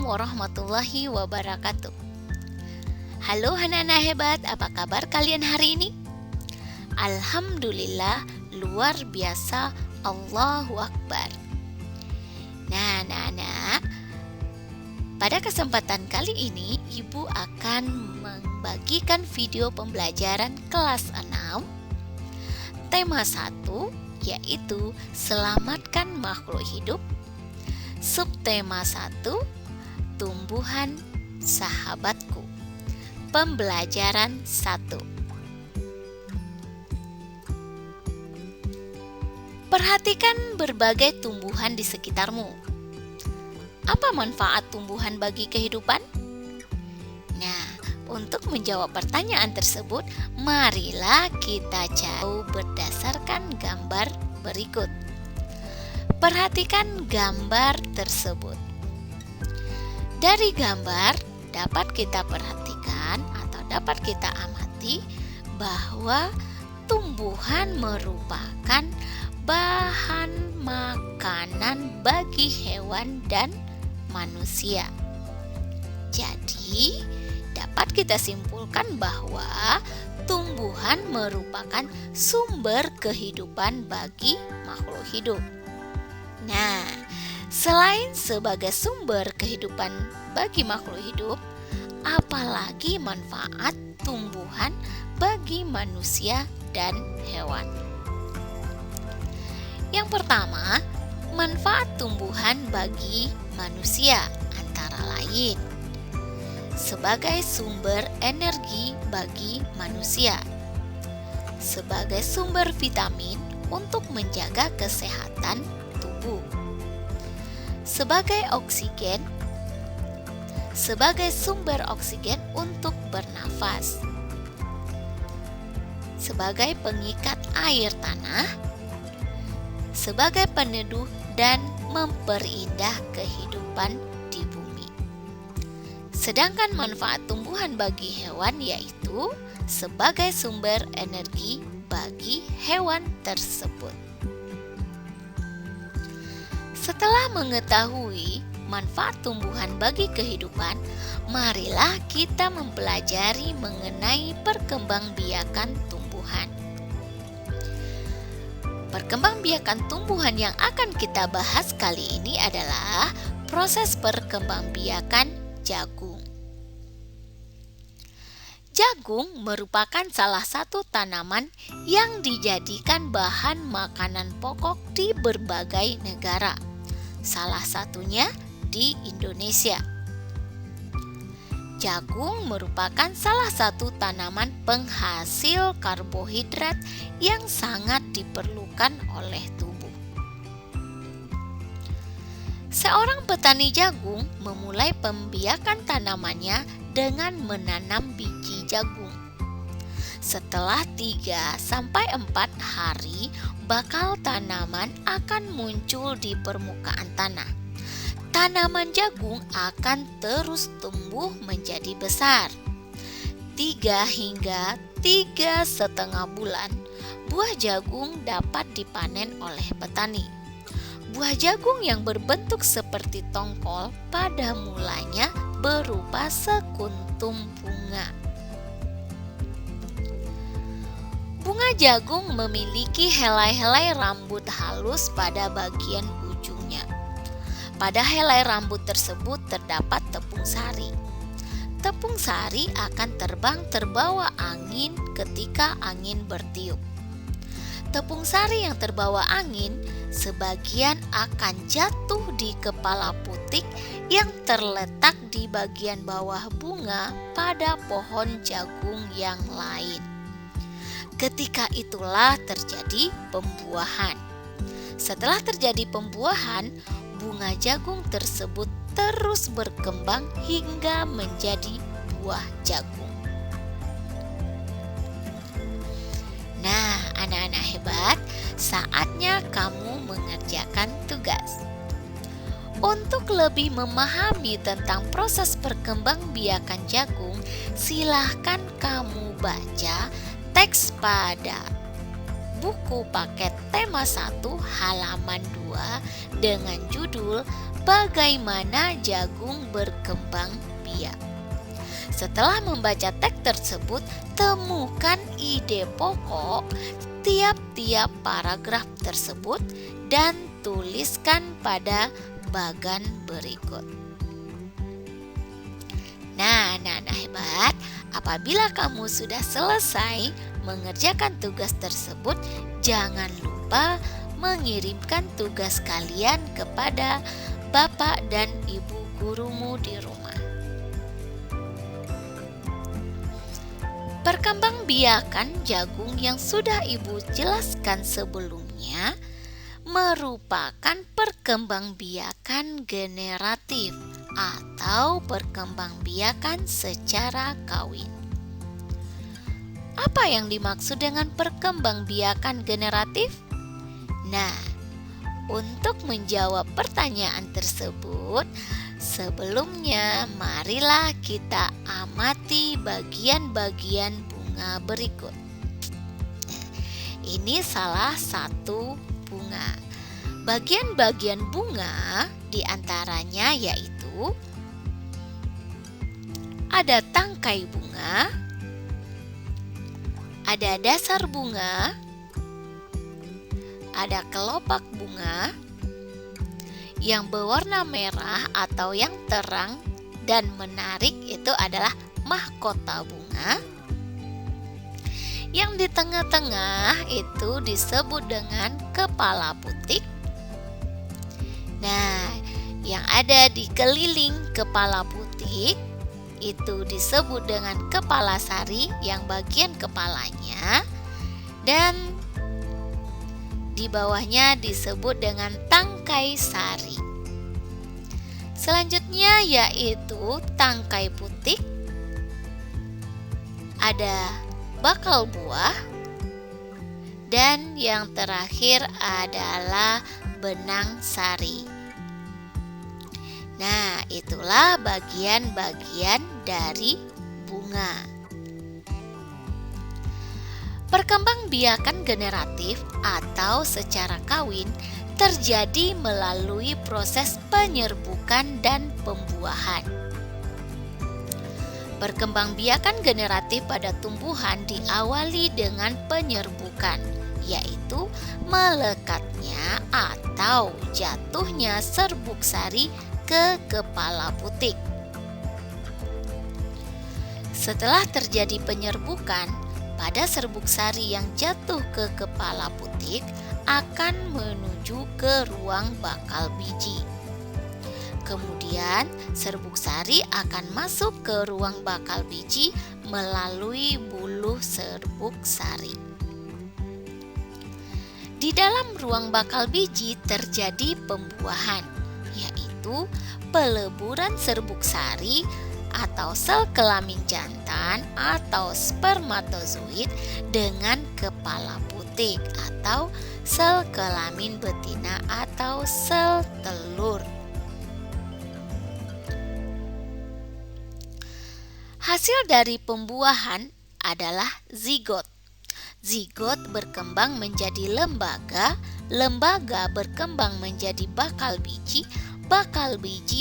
warahmatullahi wabarakatuh. Halo anak-anak hebat, apa kabar kalian hari ini? Alhamdulillah, luar biasa, Allahu Akbar. Nah, anak-anak, pada kesempatan kali ini Ibu akan membagikan video pembelajaran kelas 6 tema 1, yaitu selamatkan makhluk hidup. Subtema 1, tumbuhan sahabatku. Pembelajaran 1. Perhatikan berbagai tumbuhan di sekitarmu. Apa manfaat tumbuhan bagi kehidupan? Nah, untuk menjawab pertanyaan tersebut, marilah kita cari berdasarkan gambar berikut. Perhatikan gambar tersebut. Dari gambar dapat kita perhatikan atau dapat kita amati bahwa tumbuhan merupakan bahan makanan bagi hewan dan manusia. Jadi, dapat kita simpulkan bahwa tumbuhan merupakan sumber kehidupan bagi makhluk hidup. Nah, selain sebagai sumber kehidupan bagi makhluk hidup, apalagi manfaat tumbuhan bagi manusia dan hewan? Yang pertama, manfaat tumbuhan bagi manusia antara lain sebagai sumber energi bagi manusia, sebagai sumber vitamin untuk menjaga kesehatan tubuh, sebagai oksigen, sebagai sumber oksigen untuk bernafas, sebagai pengikat air tanah, sebagai peneduh dan memperindah kehidupan di bumi. Sedangkan manfaat tumbuhan bagi hewan yaitu sebagai sumber energi bagi hewan tersebut. Setelah mengetahui manfaat tumbuhan bagi kehidupan, marilah kita mempelajari mengenai perkembangbiakan tumbuhan. Perkembangbiakan tumbuhan yang akan kita bahas kali ini adalah proses perkembangbiakan jagung. Jagung merupakan salah satu tanaman yang dijadikan bahan makanan pokok di berbagai negara. Salah satunya di Indonesia. Jagung merupakan salah satu tanaman penghasil karbohidrat yang sangat diperlukan oleh tubuh. Seorang petani jagung memulai pembiakan tanamannya dengan menanam biji jagung. Setelah 3-4 hari, bakal tanaman akan muncul di permukaan tanah. Tanaman jagung akan terus tumbuh menjadi besar. 3 hingga 3,5 bulan, buah jagung dapat dipanen oleh petani. Buah jagung yang berbentuk seperti tongkol pada mulanya berupa sekuntum bunga. Bunga jagung memiliki helai-helai rambut halus pada bagian ujungnya. Pada helai rambut tersebut terdapat tepung sari. Tepung sari akan terbang terbawa angin ketika angin bertiup. Tepung sari yang terbawa angin sebagian akan jatuh di kepala putik yang terletak di bagian bawah bunga pada pohon jagung yang lain. Ketika itulah terjadi pembuahan. Setelah terjadi pembuahan, bunga jagung tersebut terus berkembang hingga menjadi buah jagung. Nah, anak-anak hebat, saatnya kamu mengerjakan tugas. Untuk lebih memahami tentang proses perkembangbiakan jagung, silahkan kamu baca teks pada buku paket tema 1 halaman 2 dengan judul bagaimana jagung berkembang biak. Setelah membaca teks tersebut, temukan ide pokok tiap-tiap paragraf tersebut dan tuliskan pada bagan berikut. Nah, hebat. Apabila kamu sudah selesai mengerjakan tugas tersebut, jangan lupa mengirimkan tugas kalian kepada bapak dan ibu gurumu di rumah. Perkembangbiakan jagung yang sudah ibu jelaskan sebelumnya merupakan perkembangbiakan generatif atau perkembangbiakan secara kawin. Apa yang dimaksud dengan perkembangbiakan generatif? Nah, untuk menjawab pertanyaan tersebut, sebelumnya marilah kita amati bagian-bagian bunga berikut. Ini salah satu bunga. Bagian-bagian bunga diantaranya yaitu ada tangkai bunga, ada dasar bunga, ada kelopak bunga yang berwarna merah atau yang terang dan menarik, itu adalah mahkota bunga. Yang di tengah-tengah itu disebut dengan kepala putik. Nah, yang ada di keliling kepala putik itu disebut dengan kepala sari yang bagian kepalanya, dan di bawahnya disebut dengan tangkai sari. Selanjutnya yaitu tangkai putik, ada bakal buah, dan yang terakhir adalah benang sari. Nah, itulah bagian-bagian dari bunga. Perkembangbiakan generatif atau secara kawin terjadi melalui proses penyerbukan dan pembuahan. Perkembangbiakan generatif pada tumbuhan diawali dengan penyerbukan, yaitu melekatnya atau jatuhnya serbuk sari ke kepala putik. Setelah terjadi penyerbukan, pada serbuk sari yang jatuh ke kepala putik akan menuju ke ruang bakal biji. Kemudian serbuk sari akan masuk ke ruang bakal biji melalui buluh serbuk sari. Di dalam ruang bakal biji terjadi pembuahan, yaitu peleburan serbuk sari atau sel kelamin jantan atau spermatozoid dengan kepala putik atau sel kelamin betina atau sel telur. Hasil dari pembuahan adalah zigot. Zigot berkembang menjadi lembaga, lembaga berkembang menjadi bakal biji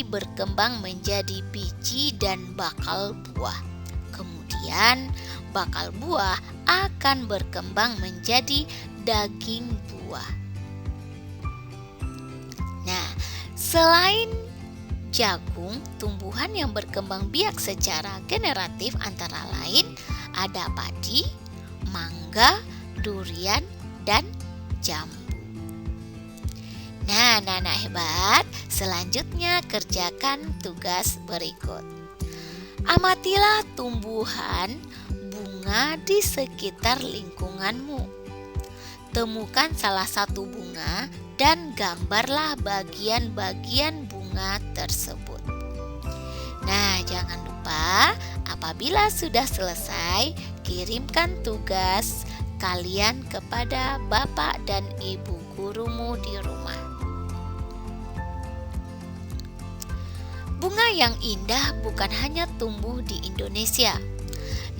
berkembang menjadi biji dan bakal buah. Kemudian bakal buah akan berkembang menjadi daging buah. Nah, selain jagung, tumbuhan yang berkembang biak secara generatif antara lain ada padi, mangga, durian, dan jambu. Nah, hebat. Selanjutnya kerjakan tugas berikut. Amatilah tumbuhan bunga di sekitar lingkunganmu. Temukan salah satu bunga dan gambarlah bagian-bagian bunga tersebut. Nah, jangan lupa apabila sudah selesai, kirimkan tugas kalian kepada bapak dan ibu gurumu di rumah. Bunga yang indah bukan hanya tumbuh di Indonesia.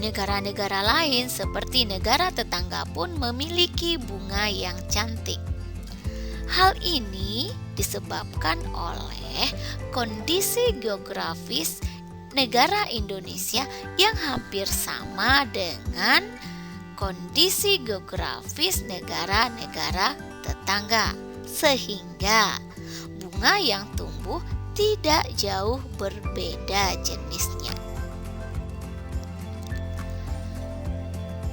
Negara-negara lain seperti negara tetangga pun memiliki bunga yang cantik. Hal ini disebabkan oleh kondisi geografis negara Indonesia yang hampir sama dengan kondisi geografis negara-negara tetangga, sehingga bunga yang tumbuh tidak jauh berbeda jenisnya.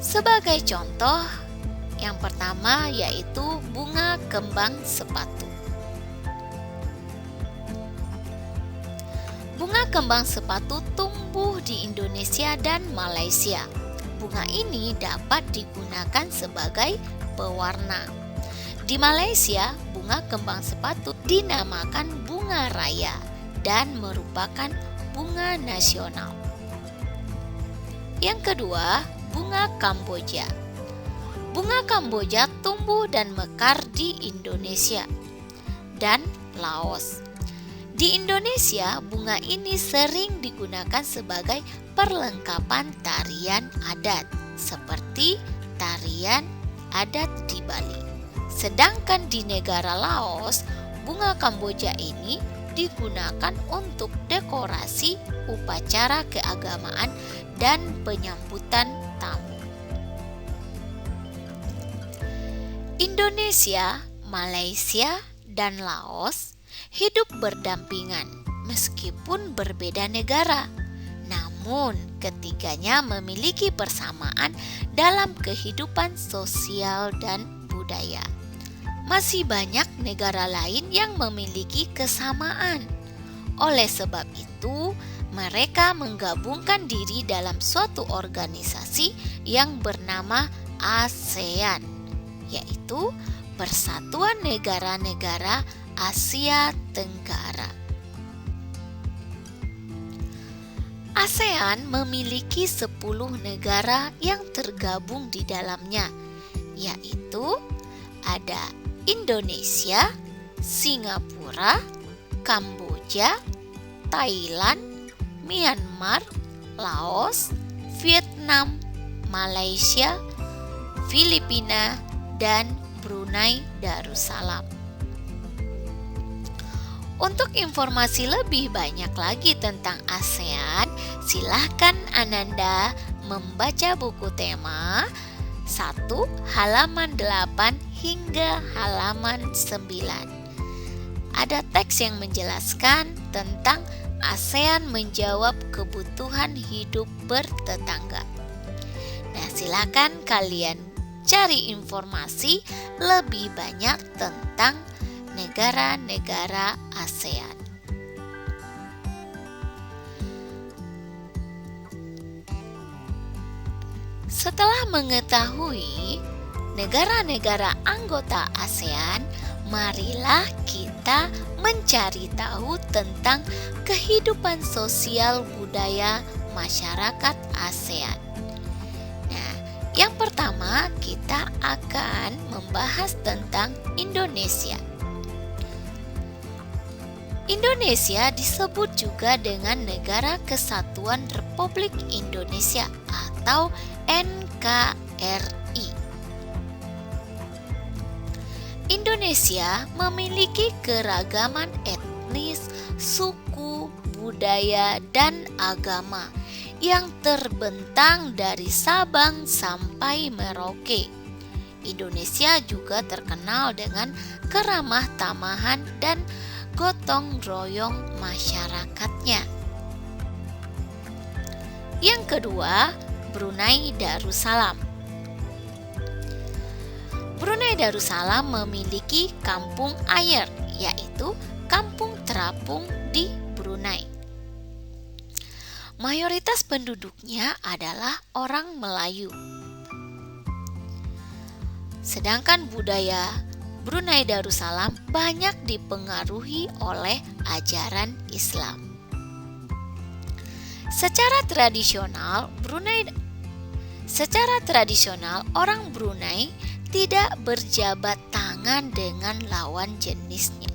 Sebagai contoh, yang pertama yaitu bunga kembang sepatu. Bunga kembang sepatu tumbuh di Indonesia dan Malaysia. Bunga ini dapat digunakan sebagai pewarna. Di Malaysia, bunga kembang sepatu dinamakan bunga raya dan merupakan bunga nasional. Yang kedua, bunga Kamboja. Bunga Kamboja tumbuh dan mekar di Indonesia dan Laos. Di Indonesia, bunga ini sering digunakan sebagai perlengkapan tarian adat, seperti tarian adat di Bali. Sedangkan di negara Laos, bunga Kamboja ini digunakan untuk dekorasi upacara keagamaan dan penyambutan tamu. Indonesia, Malaysia, dan Laos hidup berdampingan meskipun berbeda negara. Namun, ketiganya memiliki persamaan dalam kehidupan sosial dan budaya. Masih banyak negara lain yang memiliki kesamaan. Oleh sebab itu, mereka menggabungkan diri dalam suatu organisasi yang bernama ASEAN, yaitu Persatuan Negara-Negara Asia Tenggara. ASEAN memiliki 10 negara yang tergabung di dalamnya, yaitu ada Indonesia, Singapura, Kamboja, Thailand, Myanmar, Laos, Vietnam, Malaysia, Filipina, dan Brunei Darussalam. Untuk informasi lebih banyak lagi tentang ASEAN, silahkan Ananda membaca buku tema 1 halaman 8 hingga halaman 9. Ada teks yang menjelaskan tentang ASEAN menjawab kebutuhan hidup bertetangga. Nah, silakan kalian cari informasi lebih banyak tentang negara-negara ASEAN. Setelah mengetahui negara-negara anggota ASEAN, marilah kita mencari tahu tentang kehidupan sosial budaya masyarakat ASEAN. Nah, yang pertama kita akan membahas tentang Indonesia. Indonesia disebut juga dengan Negara Kesatuan Republik Indonesia atau NKRI. Indonesia memiliki keragaman etnis, suku, budaya, dan agama yang terbentang dari Sabang sampai Merauke. Indonesia juga terkenal dengan keramah tamahan dan gotong royong masyarakatnya. Yang kedua, Brunei Darussalam. Brunei Darussalam memiliki kampung air, yaitu kampung terapung di Brunei. Mayoritas penduduknya adalah orang Melayu. Sedangkan budaya Brunei Darussalam banyak dipengaruhi oleh ajaran Islam. Secara tradisional orang Brunei tidak berjabat tangan dengan lawan jenisnya.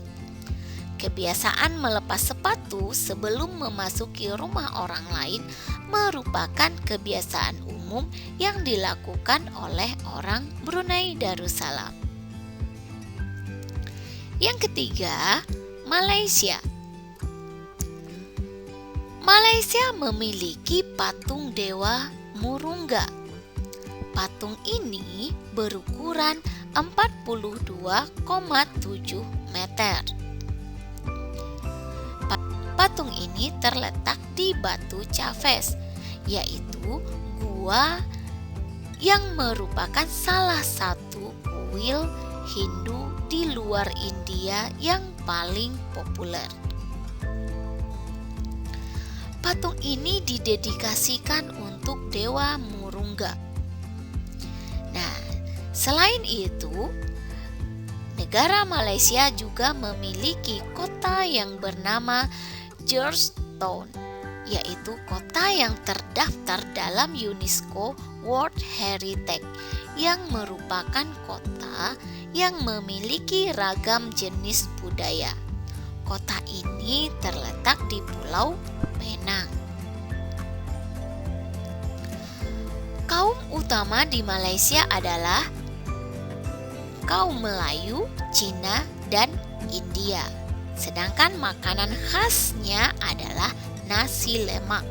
Kebiasaan melepas sepatu sebelum memasuki rumah orang lain merupakan kebiasaan umum yang dilakukan oleh orang Brunei Darussalam. Yang ketiga, Malaysia. Malaysia memiliki patung dewa Murungga. Patung ini berukuran 42,7 meter. Patung ini terletak di Batu Cafes, yaitu gua yang merupakan salah satu kuil Hindu di luar India yang paling populer. Patung ini didedikasikan untuk Dewa Murungga. Nah, selain itu, negara Malaysia juga memiliki kota yang bernama Georgetown, yaitu kota yang terdaftar dalam UNESCO World Heritage, yang merupakan kota yang memiliki ragam jenis budaya. Kota ini terletak di Pulau Penang. Kaum utama di Malaysia adalah kaum Melayu, Cina, dan India. Sedangkan makanan khasnya adalah nasi lemak.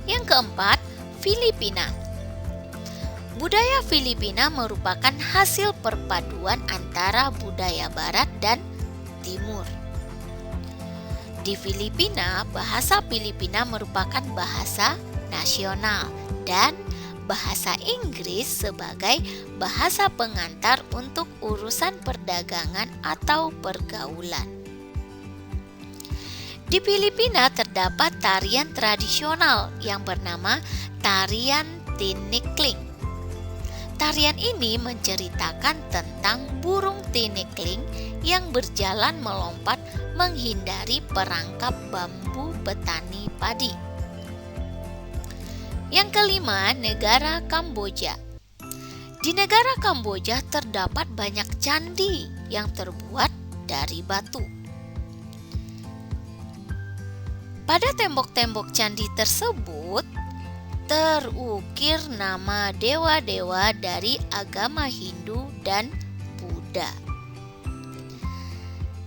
Yang keempat, Filipina. Budaya Filipina merupakan hasil perpaduan antara budaya Barat dan Timur. Di Filipina, bahasa Filipina merupakan bahasa nasional dan bahasa Inggris sebagai bahasa pengantar untuk urusan perdagangan atau pergaulan. Di Filipina terdapat tarian tradisional yang bernama tarian tinikling. Tarian ini menceritakan tentang burung tinikling yang berjalan melompat menghindari perangkap bambu petani padi. Yang kelima, negara Kamboja. Di negara Kamboja terdapat banyak candi yang terbuat dari batu. Pada tembok-tembok candi tersebut terukir nama dewa-dewa dari agama Hindu dan Buddha.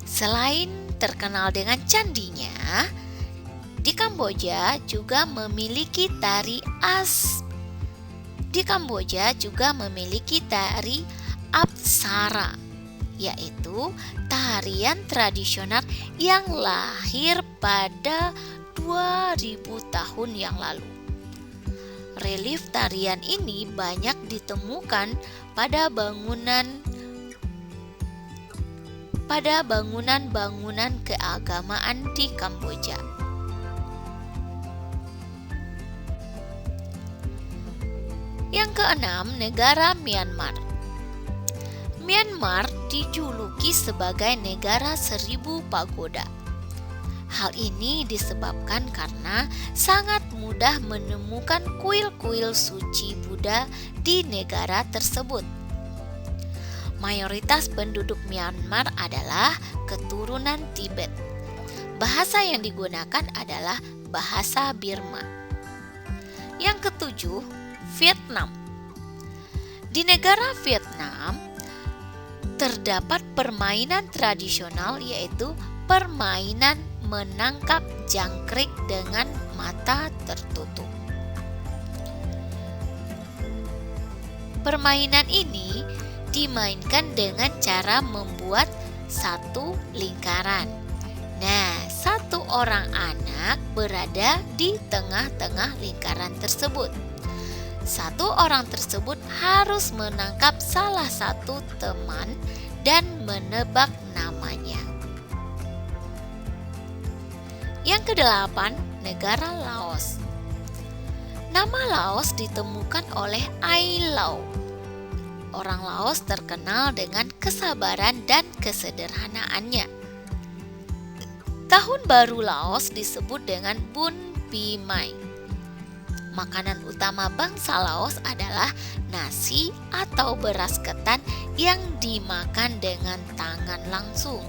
Selain terkenal dengan candinya, di Kamboja juga memiliki tari Apsara, yaitu tarian tradisional yang lahir pada 2000 tahun yang lalu. Relief tarian ini banyak ditemukan pada bangunan-bangunan keagamaan di Kamboja. Yang keenam, negara Myanmar. Myanmar dijuluki sebagai negara 1000 pagoda. Hal ini disebabkan karena sangat mudah menemukan kuil-kuil suci Buddha di negara tersebut. Mayoritas penduduk Myanmar adalah keturunan Tibet. Bahasa yang digunakan adalah bahasa Burma. Yang ketujuh, Vietnam. Di negara Vietnam terdapat permainan tradisional, yaitu permainan menangkap jangkrik dengan mata tertutup. Permainan ini dimainkan dengan cara membuat satu lingkaran. Nah, satu orang anak berada di tengah-tengah lingkaran tersebut. Satu orang tersebut harus menangkap salah satu teman dan menebak namanya. Yang kedelapan, negara Laos. Nama Laos ditemukan oleh Ai Lau. Orang Laos terkenal dengan kesabaran dan kesederhanaannya. Tahun baru Laos disebut dengan Bun Pi Mai. Makanan utama bangsa Laos adalah nasi atau beras ketan yang dimakan dengan tangan langsung.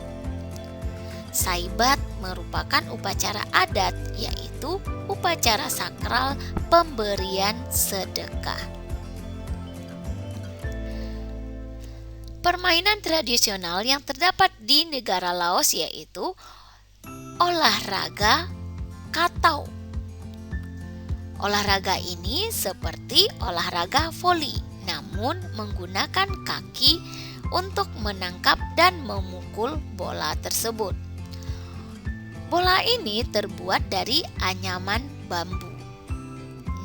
Saibat merupakan upacara adat, yaitu upacara sakral pemberian sedekah. Permainan tradisional yang terdapat di negara Laos yaitu olahraga katau. Olahraga ini seperti olahraga voli, namun menggunakan kaki untuk menangkap dan memukul bola tersebut. Bola ini terbuat dari anyaman bambu.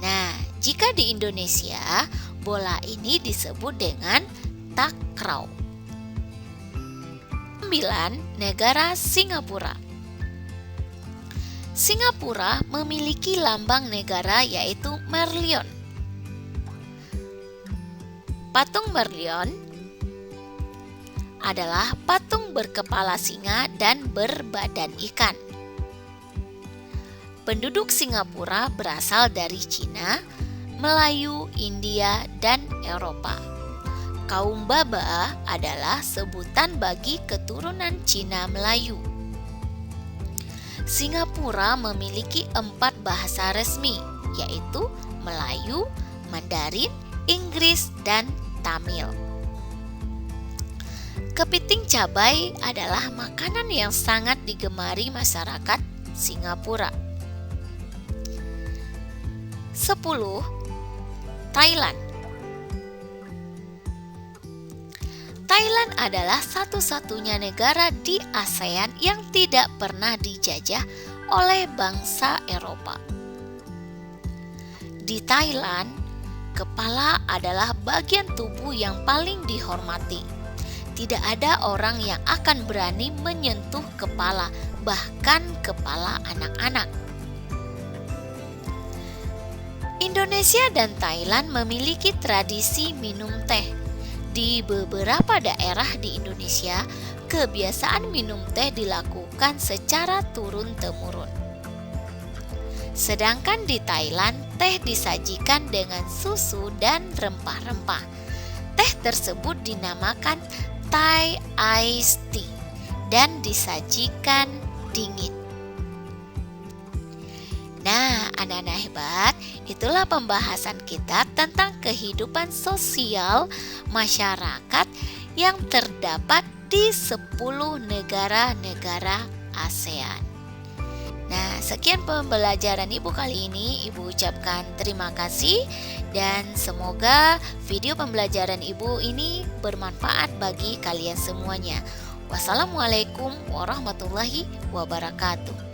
Nah, jika di Indonesia, bola ini disebut dengan takraw. 9. Negara Singapura. Singapura memiliki lambang negara yaitu Merlion. Patung Merlion adalah patung berkepala singa dan berbadan ikan. Penduduk Singapura berasal dari Cina, Melayu, India, dan Eropa. Kaum Baba adalah sebutan bagi keturunan Cina Melayu. Singapura memiliki 4 bahasa resmi, yaitu Melayu, Mandarin, Inggris, dan Tamil. Kepiting cabai adalah makanan yang sangat digemari masyarakat Singapura. 10. Thailand. Thailand adalah satu-satunya negara di ASEAN yang tidak pernah dijajah oleh bangsa Eropa. Di Thailand, kepala adalah bagian tubuh yang paling dihormati. Tidak ada orang yang akan berani menyentuh kepala, bahkan kepala anak-anak. Indonesia dan Thailand memiliki tradisi minum teh. Di beberapa daerah di Indonesia, kebiasaan minum teh dilakukan secara turun-temurun. Sedangkan di Thailand, teh disajikan dengan susu dan rempah-rempah. Teh tersebut dinamakan Thai Iced Tea dan disajikan dingin. Nah, anak-anak hebat, itulah pembahasan kita tentang kehidupan sosial masyarakat yang terdapat di 10 negara-negara ASEAN. Nah, sekian pembelajaran Ibu kali ini. Ibu ucapkan terima kasih dan semoga video pembelajaran Ibu ini bermanfaat bagi kalian semuanya. Wassalamualaikum warahmatullahi wabarakatuh.